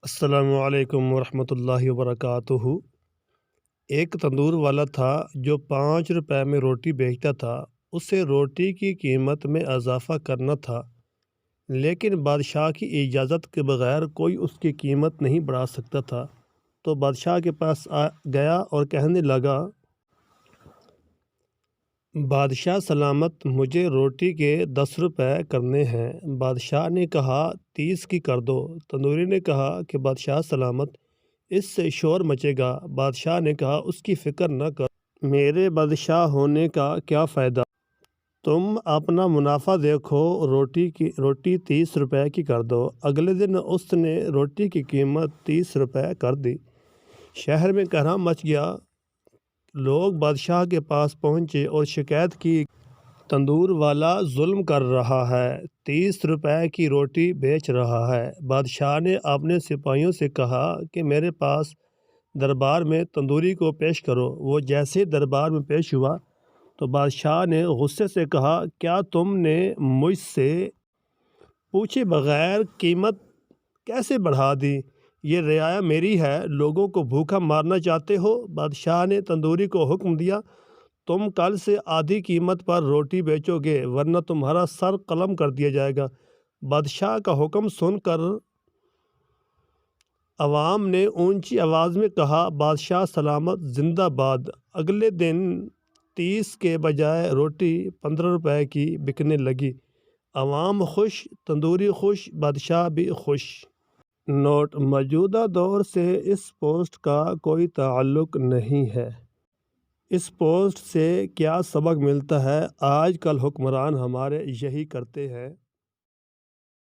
السلام علیکم ورحمۃ اللہ وبرکاتہ۔ ایک تندور والا تھا جو 5 روپے میں روٹی بیچتا تھا۔ اسے روٹی کی قیمت میں اضافہ کرنا تھا، لیکن بادشاہ کی اجازت کے بغیر کوئی اس کی قیمت نہیں بڑھا سکتا تھا۔ تو بادشاہ کے پاس گیا اور کہنے لگا، بادشاہ سلامت، مجھے روٹی کے 10 روپے کرنے ہیں۔ بادشاہ نے کہا 30 کی کر دو۔ تندوری نے کہا کہ بادشاہ سلامت، اس سے شور مچے گا۔ بادشاہ نے کہا اس کی فکر نہ کرو، میرے بادشاہ ہونے کا کیا فائدہ، تم اپنا منافع دیکھو، روٹی 30 روپے کی کر دو۔ اگلے دن اس نے روٹی کی قیمت 30 روپے کر دی۔ شہر میں کوہرام مچ گیا۔ لوگ بادشاہ کے پاس پہنچے اور شکایت کی، تندور والا ظلم کر رہا ہے، 30 روپے کی روٹی بیچ رہا ہے۔ بادشاہ نے اپنے سپاہیوں سے کہا کہ میرے پاس دربار میں تندوری کو پیش کرو۔ وہ جیسے دربار میں پیش ہوا تو بادشاہ نے غصے سے کہا، کیا تم نے مجھ سے پوچھے بغیر قیمت کیسے بڑھا دی؟ یہ رعایا میری ہے، لوگوں کو بھوکا مارنا چاہتے ہو؟ بادشاہ نے تندوری کو حکم دیا، تم کل سے آدھی قیمت پر روٹی بیچو گے، ورنہ تمہارا سر قلم کر دیا جائے گا۔ بادشاہ کا حکم سن کر عوام نے اونچی آواز میں کہا، بادشاہ سلامت زندہ باد۔ اگلے دن 30 کے بجائے روٹی 15 روپے کی بکنے لگی۔ عوام خوش، تندوری خوش، بادشاہ بھی خوش۔ نوٹ: موجودہ دور سے اس پوسٹ کا کوئی تعلق نہیں ہے۔ اس پوسٹ سے کیا سبق ملتا ہے؟ آج کل حکمران ہمارے یہی کرتے ہیں۔